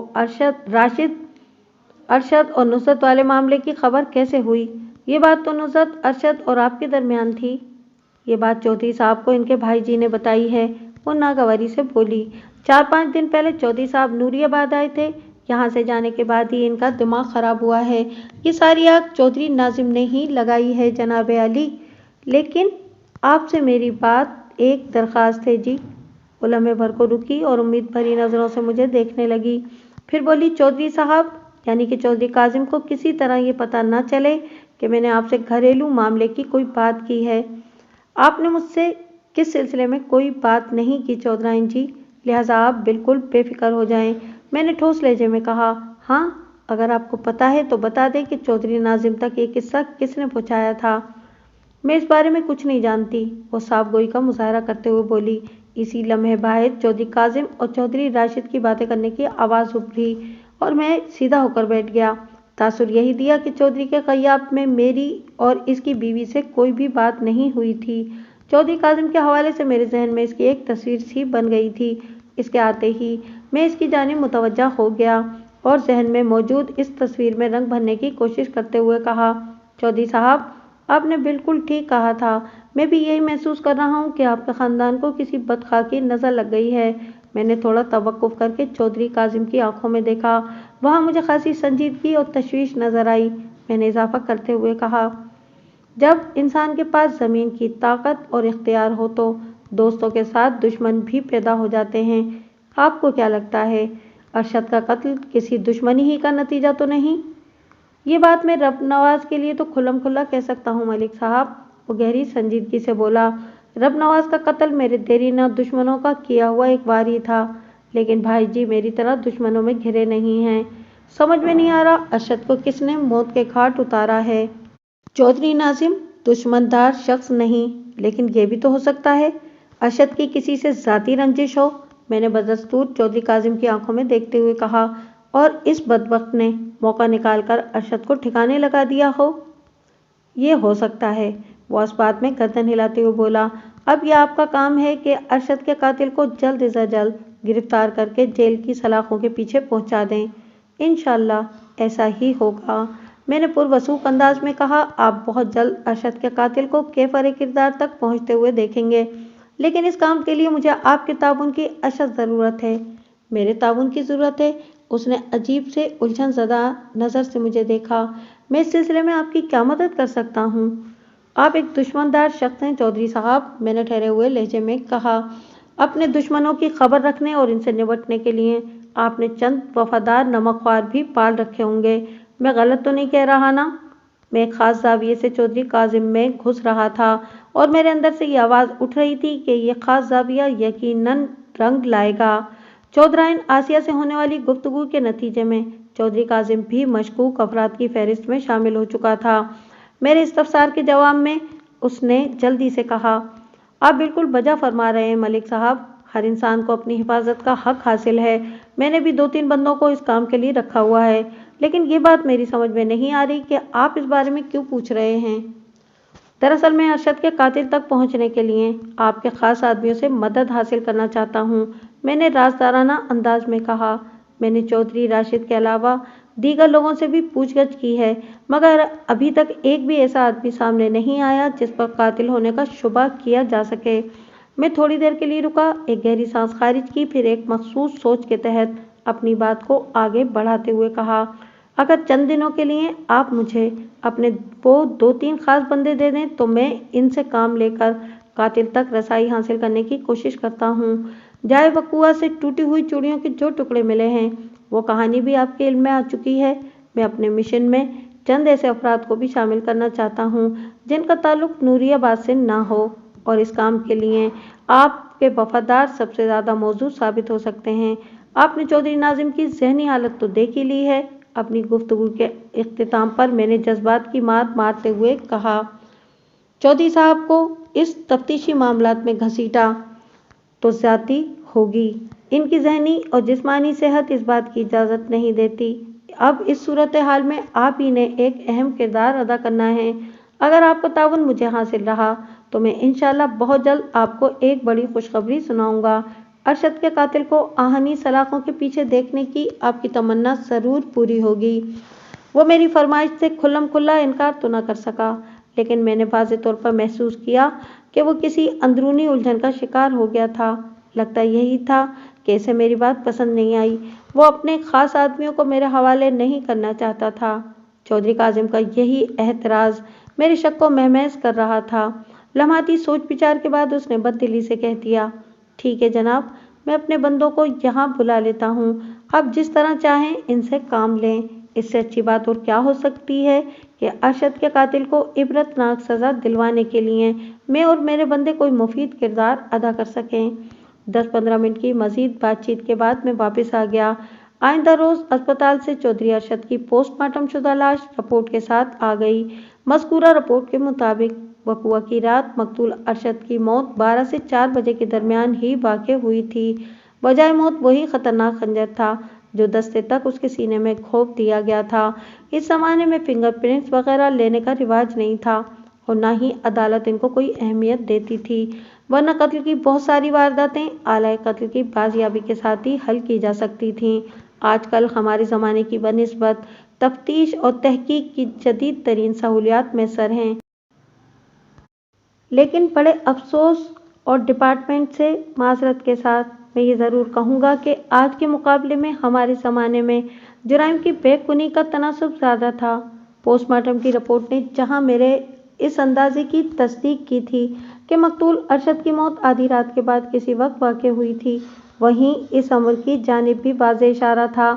अरशद और नुसरत वाले मामले की खबर कैसे हुई? ये बात तो नुसरत, अरशद और आपके दरमियान थी। ये बात चौधरी साहब को इनके भाई जी ने बताई है। वो नागवारी से बोली, 4-5 दिन पहले चौधरी साहब नूरियाबाद आए थे। यहाँ से जाने के बाद ही इनका दिमाग खराब हुआ है। ये सारी आग चौधरी नाजिम ने ही लगाई है जनाब अली। लेकिन आपसे मेरी बात, एक दरख्वास्त है जी। वो लम्हे भर को रुकी और उम्मीद भरी नज़रों से मुझे देखने लगी, फिर बोली, चौधरी साहब, यानी कि चौधरी काजिम को किसी तरह ये पता न चले कि मैंने आपसे घरेलू मामले की कोई बात की है। आपने मुझसे किस सिलसिले में कोई बात नहीं की चौधराइन जी, लिहाजा आप बिल्कुल बेफिक्र हो जाएं। मैंने ठोस लहजे में कहा, हाँ, अगर आपको पता है तो बता दें कि चौधरी नाजिम तक ये किस्सा किसने पहुँचाया था। मैं इस बारे में कुछ नहीं जानती, वो साफ गोई का मुजाहरा करते हुए बोली। इसी लम्हे बाहर चौधरी काजिम और चौधरी राशिद की बातें करने की आवाज़ उभरी और मैं सीधा होकर बैठ गया। तासुर यही दिया कि चौधरी के ग़याब में मेरी और इसकी बीवी से कोई भी बात नहीं हुई थी। चौधरी काजिम के हवाले से मेरे जहन में इसकी एक तस्वीर सी बन गई थी। इसके आते ही मैं इसकी जानिब मुतवज्जा हो गया और जहन में मौजूद इस तस्वीर में रंग भरने की कोशिश करते हुए कहा, चौधरी साहब, आपने बिल्कुल ठीक कहा था। मैं भी यही महसूस कर रहा हूँ कि आपके ख़ानदान को किसी बदखाकी नज़र लग गई है। मैंने थोड़ा तवक्कुफ़ करके चौधरी काजिम की आंखों में देखा। वहाँ मुझे खासी संजीदगी और तशवीश नज़र आई। मैंने इजाफा करते हुए कहा, जब इंसान के पास ज़मीन की ताकत और इख्तियार हो तो दोस्तों के साथ दुश्मन भी पैदा हो जाते हैं। आपको क्या लगता है, अरशद का कत्ल किसी दुश्मनी ही का नतीजा तो नहीं? ये बात मैं रब नवाज के लिए तो खुल्लम खुल्ला कह सकता हूँ मलिक साहब। वो गहरी संजीदगी से बोला, रब नवाज का कत्ल मेरे देरीना दुश्मनों का किया हुआ एक वार ही था, लेकिन भाई जी मेरी तरह दुश्मनों में घिरे नहीं हैं। समझ में नहीं आ रहा अरशद को किसने मौत के घाट उतारा है। चौधरी नाजिम दुश्मनदार शख्स नहीं, लेकिन ये भी तो हो सकता है अरशद की किसी से ज़ाती रंजिश हो। मैंने बदस्तूर चौधरी काजिम की आंखों में देखते हुए कहा, और इस बदबख्त ने मौका निकालकर अरशद को ठिकाने लगा दिया हो। ये हो सकता है, वो इस बात में गर्दन हिलाते हुए बोला। अब यह आपका काम है कि अरशद के कातिल को जल्द से जल्द गिरफ्तार करके जेल की सलाखों के पीछे पहुंचा दें। इंशाअल्लाह ऐसा ही होगा। मैंने पुरवसूख अंदाज में कहा, आप बहुत जल्द अरशद के कातिल को केफर किरदार तक पहुंचते हुए देखेंगे, लेकिन इस काम के लिए मुझे आपके ताउन की अशद ज़रूरत है। मेरे ताउन की ज़रूरत है? उसने अजीब से उलझन ज़दा नज़र से मुझे देखा। मैं इस सिलसिले में आपकी क्या मदद कर सकता हूँ? आप एक दुश्मनदार शख्स हैं चौधरी साहब, मैंने ठहरे हुए लहजे में कहा। अपने दुश्मनों की खबर रखने और इनसे निपटने के लिए आपने चंद वफादार नमकख्वार भी पाल रखे होंगे। मैं गलत तो नहीं कह रहा ना? मैं एक ख़ास ज़ाविये से चौधरी काजिम में घुस रहा था और मेरे अंदर से ये आवाज़ उठ रही थी कि यह ख़ास ज़ाविया यकीनन रंग लाएगा। चौधराइन आसिया से होने वाली गुफ्तगू के नतीजे में चौधरी काजिम भी मशकूक अफराद की फहरिस्त में शामिल हो चुका था। मेरे इस्तफसार के जवाब में उसने जल्दी से कहा, आप बिल्कुल बजा फरमा रहे हैं मलिक साहब, हर इंसान को अपनी हिफाजत का हक हासिल है। मैंने भी 2-3 बंदों को इस काम के लिए रखा हुआ है, लेकिन ये बात मेरी समझ में नहीं आ रही कि आप इस बारे में क्यों पूछ रहे हैं। दरअसल मैं अरशद के कातिल तक पहुंचने के लिए आपके ख़ास आदमियों से मदद हासिल करना चाहता हूं, मैंने राजदाराना अंदाज में कहा। मैंने चौधरी राशिद के अलावा दीगर लोगों से भी पूछगछ की है, मगर अभी तक एक भी ऐसा आदमी सामने नहीं आया जिस पर कातिल होने का शुबा किया जा सके। मैं थोड़ी देर के लिए रुका, एक गहरी सांस खारिज की, फिर एक मखसूस सोच के तहत अपनी बात को आगे बढ़ाते हुए कहा, अगर चंद दिनों के लिए आप मुझे अपने वो 2-3 खास बंदे दे दें तो मैं इनसे काम लेकर कातिल तक रसाई हासिल करने की कोशिश करता हूँ। जाए वकुआ से टूटी हुई चूड़ियों के जो टुकड़े मिले हैं वो कहानी भी आपके इल्म में आ चुकी है। मैं अपने मिशन में चंद ऐसे अफराद को भी शामिल करना चाहता हूँ जिनका ताल्लुक नूरियाबाद से ना हो, और इस काम के लिए आपके वफादार सबसे ज़्यादा मौजूद साबित हो सकते हैं। आपने चौधरी नाजिम की जहनी हालत तो देख ही ली है। अपनी गुफ्तगू के इख्तिताम पर मैंने जज्बात की मार मारते हुए कहा, चौधरी साहब को इस तफ्तीशी मामलात में घसीटा तो ज्यादती होगी। इनकी जहनी और जिस्मानी सेहत इस बात की इजाज़त नहीं देती। अब इस सूरत हाल में आप ही ने एक अहम किरदार अदा करना है। अगर आपका ताउन मुझे हासिल रहा तो मैं इंशाअल्लाह बहुत जल्द आपको एक बड़ी खुशखबरी सुनाऊंगा। अरशद के कातिल को आहनी सलाखों के पीछे देखने की आपकी तमन्ना ज़रूर पूरी होगी। वो मेरी फरमाइश से खुल्लम खुल्ला इनकार तो न कर सका, लेकिन मैंने वाज़े तौर पर महसूस किया कि वो किसी अंदरूनी उलझन का शिकार हो गया था। लगता यही था कि इसे मेरी बात पसंद नहीं आई। वो अपने ख़ास आदमियों को मेरे हवाले नहीं करना चाहता था। चौधरी काजिम का यही एतराज़ मेरे शक को महमेज कर रहा था। लम्हाती सोच विचार के बाद उसने बददिली से कह दिया, ठीक है जनाब, मैं अपने बंदों को यहाँ बुला लेता हूँ। आप जिस तरह चाहें इनसे काम लें। इससे अच्छी बात और क्या हो सकती है कि अरशद के कातिल को इबरतनाक सज़ा दिलवाने के लिए मैं और मेरे बंदे कोई मुफीद किरदार अदा कर सकें। 10-15 मिनट की मजीद बातचीत के बाद मैं वापस आ गया। आइंदा रोज़ अस्पताल से चौधरी अरशद की पोस्टमार्टम शुदा लाश रिपोर्ट के साथ आ गई। मज़कूरा रिपोर्ट के मुताबिक वक़ुआ की रात मकतूल अरशद की मौत 12 से 4 बजे के दरमियान ही वाक़ हुई थी। वजह मौत वही ख़तरनाक खंजर था जो दस्ते तक उसके सीने में घोंप दिया गया था। इस ज़माने में फिंगरप्रिंट्स वगैरह लेने का रिवाज नहीं था और न ही अदालत इनको कोई अहमियत देती थी, वरना कत्ल की बहुत सारी वारदातें आला कत्ल की बाजियाबी के साथ ही हल की जा सकती थीं। आजकल हमारे ज़माने की बनिस्बत तफ्तीश और तहकीक की जदीद तरीन सहूलियात मैसर हैं, लेकिन बड़े अफसोस और डिपार्टमेंट से माजरत के साथ मैं ये ज़रूर कहूँगा कि आज के मुकाबले में हमारे ज़माने में जुराइम की बेखुनी का तनासुब ज़्यादा था। पोस्टमार्टम की रिपोर्ट ने जहाँ मेरे इस अंदाजे की तस्दीक की थी कि मकतूल अरशद की मौत आधी रात के बाद किसी वक्त वाक़ हुई थी, वहीं इस अमर की जानिब भी वाज़ेह इशारा था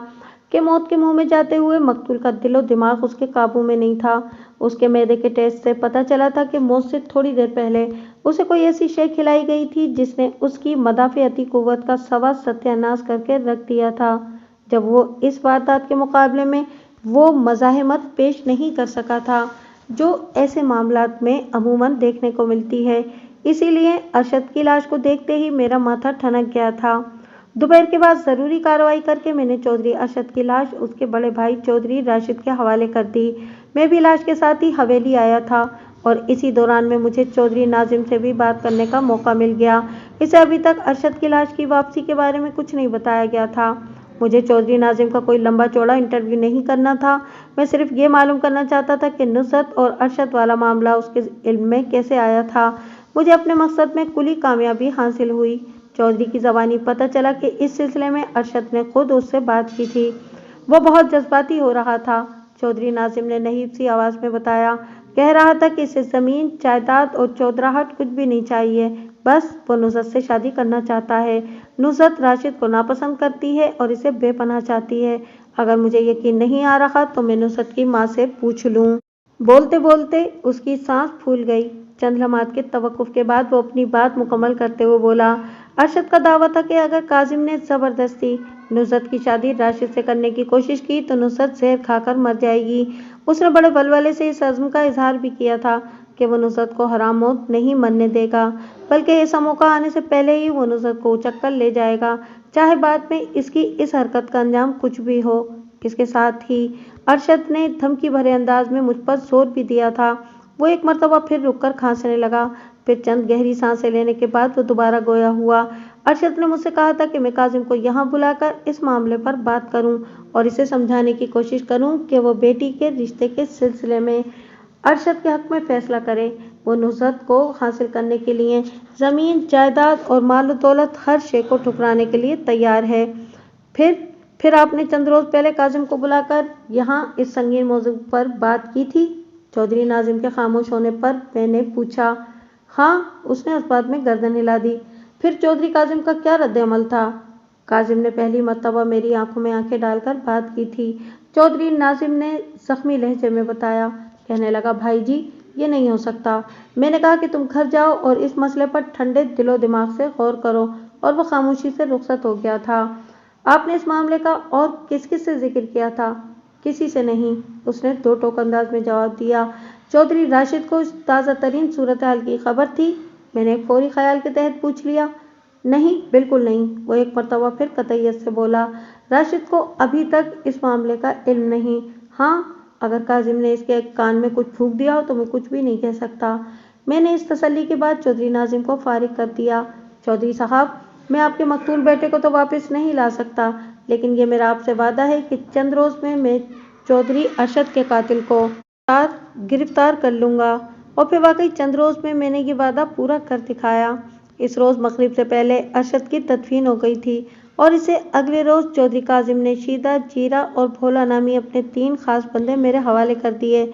कि मौत के मुंह में जाते हुए मकतूल का दिलो दिमाग उसके काबू में नहीं था। उसके मैदे के टेस्ट से पता चला था कि मौत से थोड़ी देर पहले उसे कोई ऐसी शय खिलाई गई थी जिसने उसकी मदाफ़ियती कुव्वत का सवा सत्यानाश करके रख दिया था। जब वो इस वारदात के मुकाबले में वो मज़ाहमत पेश नहीं कर सका था जो ऐसे मामलात में अमूमन देखने को मिलती है। इसीलिए अरशद की लाश को देखते ही मेरा माथा ठनक गया था। दोपहर के बाद ज़रूरी कार्रवाई करके मैंने चौधरी अरशद की लाश उसके बड़े भाई चौधरी राशिद के हवाले कर दी। मैं भी लाश के साथ ही हवेली आया था और इसी दौरान में मुझे चौधरी नाजिम से भी बात करने का मौका मिल गया। इसे अभी तक अरशद की लाश की वापसी के बारे में कुछ नहीं बताया गया था। मुझे चौधरी नाजिम का कोई लंबा चौड़ा इंटरव्यू नहीं करना था। मैं सिर्फ ये मालूम करना चाहता था कि नुसरत और अरशद वाला मामला उसके इल्म में कैसे आया था। मुझे अपने मकसद में कुली कामयाबी हासिल हुई। चौधरी की ज़बानी पता चला कि इस सिलसिले में अरशद ने खुद उससे बात की थी। वो बहुत जज्बाती हो रहा था। चौधरी नाजिम ने नहीब सी आवाज़ में बताया, कह रहा था कि इसे ज़मीन, जायदाद और चौधराहट कुछ भी नहीं चाहिए, बस वो नुसरत से शादी करना चाहता है। नुसरत राशिद को नापसंद करती है और इसे बेपनाह चाहती है। अगर मुझे यकीन नहीं आ रहा तो मैं नुसरत की माँ से पूछ लूँ। बोलते बोलते उसकी सांस फूल गई। चंद लम्हात के तवक्कुफ के बाद वो अपनी बात मुकम्मल करते हुए बोला, अरशद का दावा था कि अगर काजिम ने ज़बरदस्ती नुसरत की शादी राशिद से करने की कोशिश की तो नुसरत जहर खाकर मर जाएगी। उसने बड़े वलवले से इस अज़्म का इजहार भी किया था कि वो नुसरत को हराम मौत नहीं मरने देगा, बल्कि ऐसा मौका आने से पहले ही वो नुसरत को उचक कर ले जाएगा, चाहे बाद में इसकी इस हरकत का अंजाम कुछ भी हो। इसके साथ ही अरशद ने धमकी भरे अंदाज में मुझ पर जोर भी दिया था। वो एक मरतबा फिर रुककर खांसने लगा। फिर चंद गहरी सांसें लेने के बाद वो दोबारा गोया हुआ। अरशद ने मुझसे कहा था कि मैं काजिम को यहाँ बुलाकर इस मामले पर बात करूँ और इसे समझाने की कोशिश करूँ कि वो बेटी के रिश्ते के सिलसिले में अरशद के हक में फैसला करे। वो नुसरत को हासिल करने के लिए ज़मीन, जायदाद और माल दौलत हर शे को ठुकराने के लिए तैयार है। फिर आपने चंद रोज़ पहले काजिम को बुलाकर यहाँ इस संगीन मौजू पर बात की थी? चौधरी नाजिम के खामोश होने पर मैंने पूछा। हाँ, उसने उस बात में गर्दन हिला दी। फिर चौधरी काजिम का क्या रद्द अमल था? काजिम ने पहली मर्तबा मेरी आंखों में आंखें डालकर बात की थी। चौधरी नाजिम ने जख्मी लहजे में बताया। कहने लगा, भाई जी, ये नहीं हो सकता। मैंने कहा कि तुम घर जाओ और इस मसले पर ठंडे दिलो दिमाग से गौर करो, और वह खामोशी से रुखसत हो गया था। आपने इस मामले का और किस किस से जिक्र किया था? किसी से नहीं, उसने दो टोक अंदाज में जवाब दिया। चौधरी राशिद को ताज़ा तरीन सूरत हाल की खबर थी। मैंने एक फौरी ख्याल के तहत पूछ लिया। नहीं, बिल्कुल नहीं, वो एक मरतबा फिर कतईयत से बोला। राशिद को अभी तक इस मामले का इल्म नहीं। हाँ, अगर काजिम ने इसके कान में कुछ फूंक दिया हो तो मैं कुछ भी नहीं कह सकता। मैंने इस तसल्ली के बाद चौधरी नाजिम को फारिग कर दिया। चौधरी साहब, मैं आपके मकतूल बेटे को तो वापस नहीं ला सकता, लेकिन ये मेरा आपसे वादा है कि चंद रोज़ में मैं चौधरी अरशद के कातिल को गिरफ्तार कर लूँगा। और फिर वाकई चंद रोज़ में मैंने ये वादा पूरा कर दिखाया। इस रोज़ मगरिब से पहले अरशद की तदफीन हो गई थी और इसे अगले रोज़ चौधरी काजिम ने शीदा, जीरा और भोला नामी अपने 3 खास बंदे मेरे हवाले कर दिए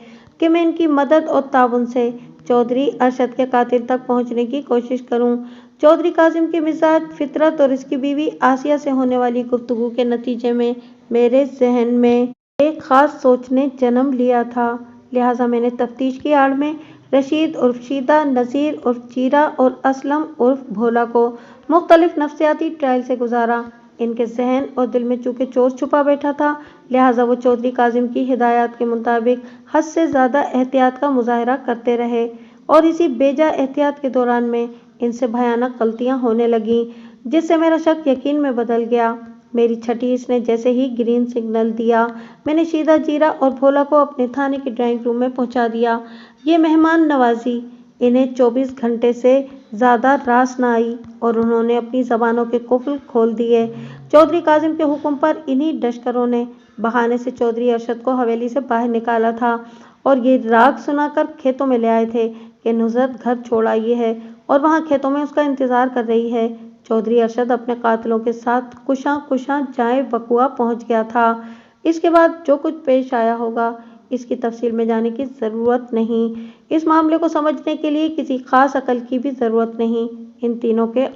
कि मैं इनकी मदद और ताउन से चौधरी अरशद के कातिल तक पहुँचने की कोशिश करूँ। चौधरी काजिम के मिजाज, फितरत और इसकी बीवी आसिया से होने वाली गुफ्तगू के नतीजे में मेरे जहन में एक ख़ास सोच ने जन्म लिया था। लिहाजा मैंने तफ्तीश की आड़ में रशीद उर्फ शीदा, नज़ीर उर्फ जीरा और असलम उर्फ भोला को मुख्तलिफ नफ्सियाती ट्रायल से गुजारा। इनके जहन और दिल में चूँकि चोर छुपा बैठा था, लिहाजा वो चौधरी काजिम की हिदायत के मुताबिक हद से ज़्यादा एहतियात का मुजाहरा करते रहे और इसी बेजा एहतियात के दौरान में इनसे भयानक गलतियाँ होने लगीं, जिससे मेरा शक यकीन में बदल गया। मेरी छठी इसने जैसे ही ग्रीन सिग्नल दिया, मैंने शीदा, जीरा और भोला को अपने थाने के ड्राइंग रूम में पहुंचा दिया। ये मेहमान नवाजी इन्हें 24 घंटे से ज़्यादा रास न आई और उन्होंने अपनी ज़बानों के कुफ्ल खोल दिए। चौधरी काजिम के हुक्म पर इन्हीं डशकरों ने बहाने से चौधरी अरशद को हवेली से बाहर निकाला था और ये राग सुनाकर खेतों में ले आए थे कि नुसरत घर छोड़ आई है और वहाँ खेतों में उसका इंतज़ार कर रही है। चौधरी अरशद अपने कातिलों के साथ कुशां जाए वकुआ पहुँच गया था। इसके बाद जो कुछ पेश आया होगा, इसकी तफसील में जाने की ज़रूरत नहीं। इस मामले को समझने के लिए किसी खास अकल की भी ज़रूरत नहीं। इन तीनों के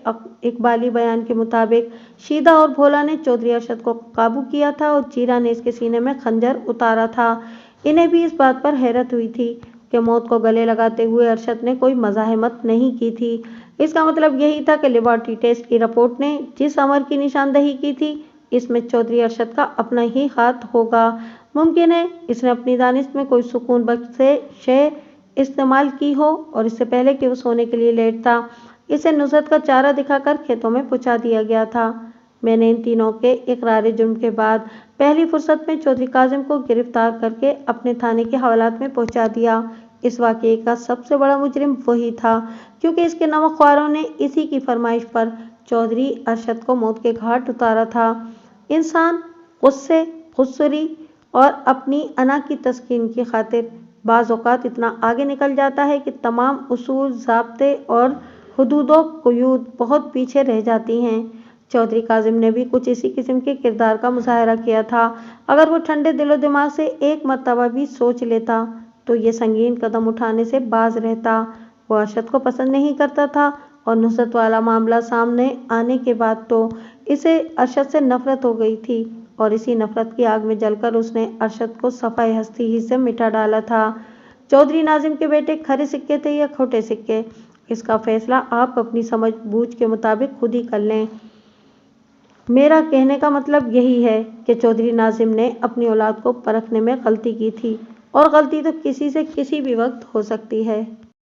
इकबाली बयान के मुताबिक शीदा और भोला ने चौधरी अरशद को काबू किया था और जीरा ने इसके सीने में खंजर उतारा था। इन्हें भी इस बात पर हैरत हुई थी कि मौत को गले लगाते हुए अरशद ने कोई मज़ाहमत नहीं की थी। इसका मतलब यही था कि लेबॉर्ट्री टेस्ट की रिपोर्ट ने जिस अमर की निशानदही की थी, इसमें चौधरी अरशद का अपना ही हाथ होगा। मुमकिन है इसने अपनी दानिश में कोई सुकून बख्श शय इस्तेमाल की हो और इससे पहले कि वो सोने के लिए लेटता, इसे नुसरत का चारा दिखाकर खेतों में पहुंचा दिया गया था। मैंने इन तीनों के इकरार जुर्म के बाद पहली फुर्सत में चौधरी काजिम को गिरफ्तार करके अपने थाने के हवालात में पहुंचा दिया। इस वाक़ये का सबसे बड़ा मुजरिम वही था, क्योंकि इसके नमकख्वारों ने इसी की फरमाइश पर चौधरी अरशद को मौत के घाट उतारा था। इंसान गुस्से, खुदसुरी और अपनी अना की तस्कीन की खातिर बाज़ औक़ात इतना आगे निकल जाता है कि तमाम उसूल, ज़ाब्ते और हुदूद क़ुयूद बहुत पीछे रह जाती हैं। चौधरी काजिम ने भी कुछ इसी किस्म के किरदार का मुज़ाहरा किया था। अगर वो ठंडे दिलो दिमाग से एक मरतबा भी सोच लेता तो ये संगीन कदम उठाने से बाज रहता। वो अरशद को पसंद नहीं करता था और नुसरत वाला मामला सामने आने के बाद तो इसे अरशद से नफरत हो गई थी और इसी नफरत की आग में जलकर उसने अरशद को सफ़ाए हस्ती ही से मिटा डाला था। चौधरी नाजिम के बेटे खरे सिक्के थे या खोटे सिक्के, इसका फैसला आप अपनी समझ बूझ के मुताबिक खुद ही कर लें। मेरा कहने का मतलब यही है कि चौधरी नाजिम ने अपनी औलाद को परखने में गलती की थी और गलती तो किसी से किसी भी वक्त हो सकती है।